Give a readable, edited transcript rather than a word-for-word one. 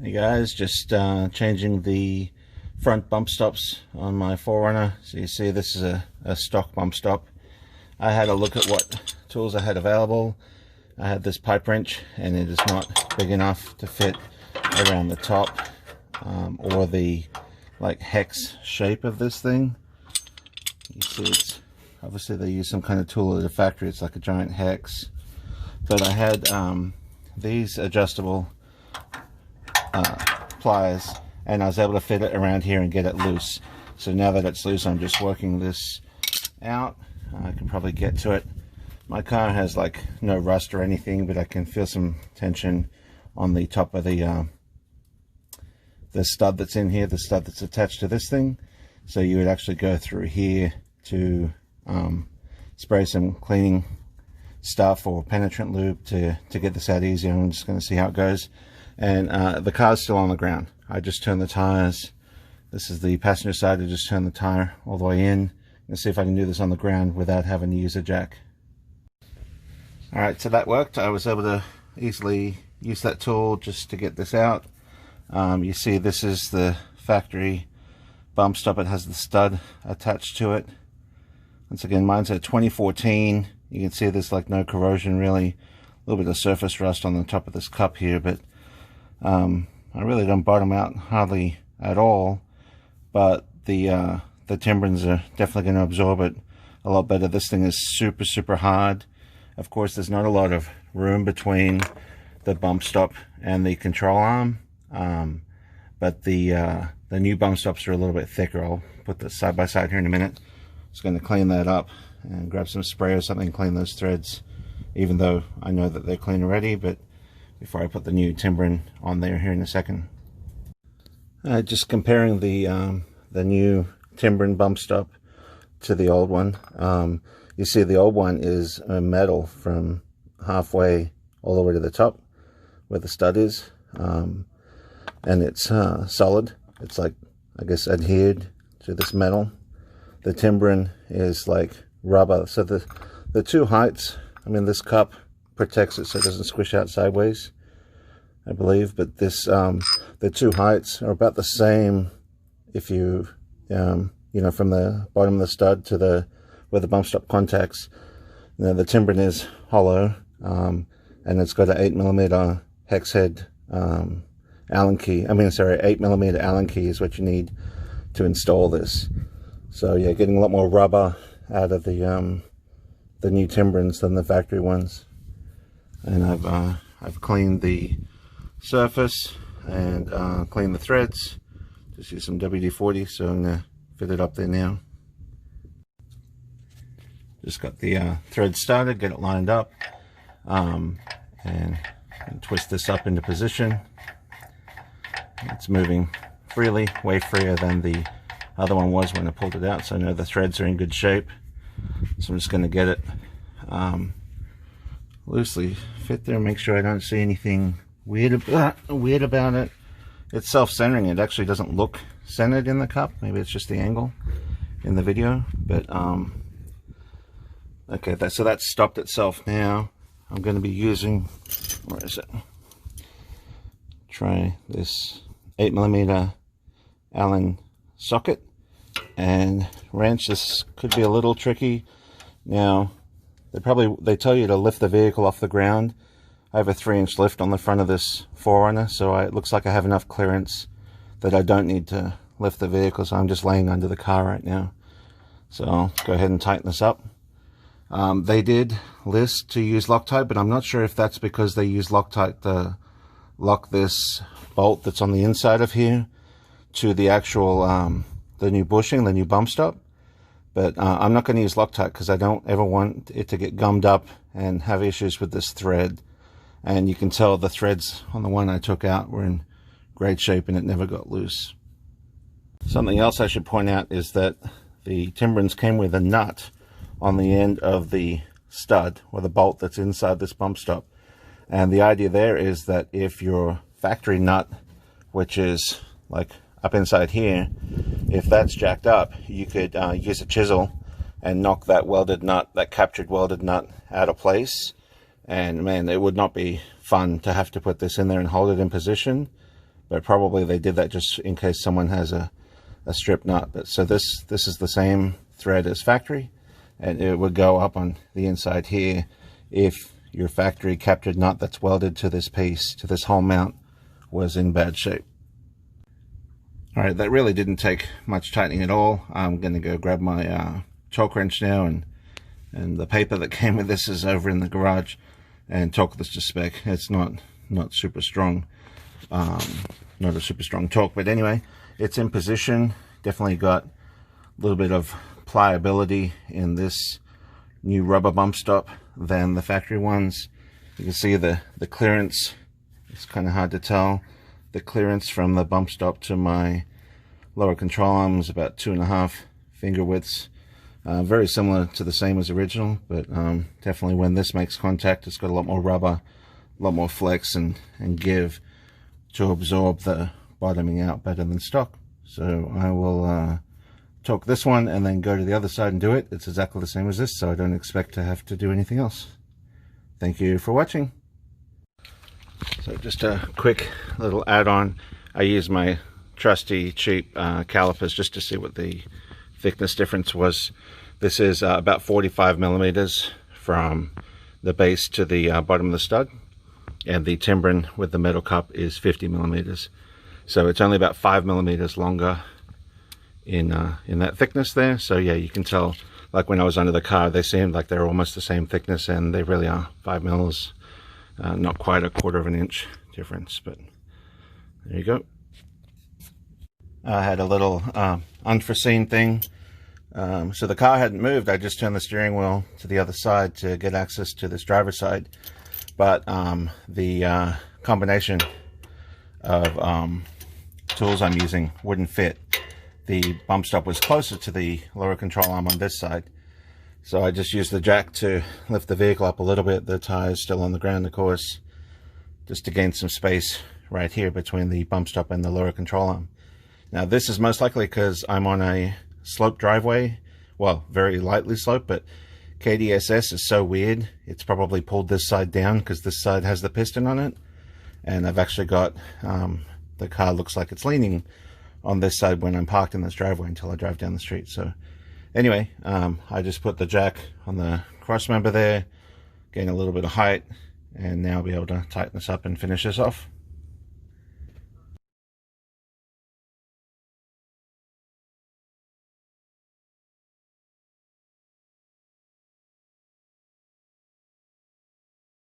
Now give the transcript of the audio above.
Hey guys, just changing the front bump stops on my 4Runner. So you see this is a stock bump stop. I had a look at what tools I had available. I had this pipe wrench and it is not big enough to fit around the top or the like hex shape of this thing. You see it's obviously they use some kind of tool at the factory. It's like a giant hex. But I had these adjustable pliers and I was able to fit it around here and get it loose. So now that it's loose, I'm just working this out. I can probably get to it. My car has like no rust or anything, but I can feel some tension on the top of the stud that's in here, the stud that's attached to this thing. So you would actually go through here to spray some cleaning stuff or penetrant lube to get this out easier. I'm just going to see how it goes. And the car's still on the ground. I just turned the tires. This is the passenger side. I just turned the tire all the way in and see if I can do this on the ground without having to use a jack. Alright, so that worked. I was able to easily use that tool just to get this out. You see this is the factory bump stop. It has the stud attached to it. Once again, mine's a 2014. You can see there's like no corrosion really. A little bit of surface rust on the top of this cup here, but I really don't bottom out hardly at all. But the Timbrens are definitely going to absorb it a lot better. This thing is super hard. Of course, there's not a lot of room between the bump stop and the control arm, but the new bump stops are a little bit thicker. I'll put this side by side here in a minute. Just going to clean that up and grab some spray or something, clean those threads, even though I know that they're clean already, but before I put the new Timbren on there here in a second. Just comparing the new Timbren bump stop to the old one. You see the old one is metal from halfway all the way to the top where the stud is, and it's solid. It's like, I guess, adhered to this metal. The Timbren is like rubber. So the two heights, I mean, this cup protects it so it doesn't squish out sideways, I believe, but this the two heights are about the same if you you know, from the bottom of the stud to the where the bump stop contacts. You know, the Timbren is hollow, and it's got an 8mm hex head Allen key. I mean, sorry, 8mm Allen key is what you need to install this. So yeah, getting a lot more rubber out of the new Timbrens than the factory ones. And I've cleaned the surface and cleaned the threads. Just use some WD-40, so I'm gonna fit it up there now. Just got the thread started, get it lined up, and twist this up into position. It's moving freely, way freer than the other one was when I pulled it out, so I know the threads are in good shape. So I'm just going to get it loosely fit there, make sure I don't see anything weird about it. It's self-centering. It actually doesn't look centered in the cup. Maybe it's just the angle in the video, but okay, so that's stopped itself now. I'm going to be using, where is it? Try this 8mm Allen socket and wrench. This could be a little tricky. Now, they tell you to lift the vehicle off the ground. I have a 3-inch lift on the front of this 4Runner, so it looks like I have enough clearance that I don't need to lift the vehicle, so I'm just laying under the car right now. So I'll go ahead and tighten this up. They did list to use Loctite, but I'm not sure if that's because they use Loctite to lock this bolt that's on the inside of here to the actual the new bushing, the new bump stop. But I'm not going to use Loctite because I don't ever want it to get gummed up and have issues with this thread. And you can tell the threads on the one I took out were in great shape and it never got loose. Something else I should point out is that the Timbrens came with a nut on the end of the stud, or the bolt that's inside this bump stop. And the idea there is that if your factory nut, which is like up inside here, if that's jacked up, you could use a chisel and knock that welded nut, that captured welded nut, out of place. And man, it would not be fun to have to put this in there and hold it in position. but probably they did that just in case someone has a strip nut. But so this is the same thread as factory, and it would go up on the inside here if your factory captured nut that's welded to this piece, to this whole mount, was in bad shape. All right, that really didn't take much tightening at all. I'm going to go grab my torque wrench now, and the paper that came with this is over in the garage, and torque this to spec. It's not super strong, not a super strong torque, but anyway, it's in position. Definitely got a little bit of pliability in this new rubber bump stop than the factory ones. You can see the clearance. It's kind of hard to tell. The clearance from the bump stop to my lower control arm is about 2.5 finger widths. Very similar to the same as original, but definitely when this makes contact, it's got a lot more rubber, a lot more flex and give to absorb the bottoming out better than stock. So I will torque this one and then go to the other side and do it. It's exactly the same as this, so I don't expect to have to do anything else. Thank you for watching. So just a quick little add-on. I use my trusty cheap calipers just to see what the thickness difference was. This is about 45 millimeters from the base to the bottom of the stud, and the Timbren with the metal cup is 50 millimeters. So it's only about 5 millimeters longer in that thickness there. So yeah, you can tell, like when I was under the car, they seemed like they're almost the same thickness, and they really are 5 mils. Not quite a 1/4 of an inch difference, but there you go. I had a little unforeseen thing. So the car hadn't moved. I just turned the steering wheel to the other side to get access to this driver's side. But the combination of tools I'm using wouldn't fit. The bump stop was closer to the lower control arm on this side. So I just used the jack to lift the vehicle up a little bit. The tire's still on the ground, of course, just to gain some space right here between the bump stop and the lower control arm. Now this is most likely because I'm on a sloped driveway. Well, very lightly sloped, but KDSS is so weird. It's probably pulled this side down because this side has the piston on it. And I've actually got, the car looks like it's leaning on this side when I'm parked in this driveway until I drive down the street. So anyway, I just put the jack on the cross member there, gain a little bit of height, and now I'll be able to tighten this up and finish this off.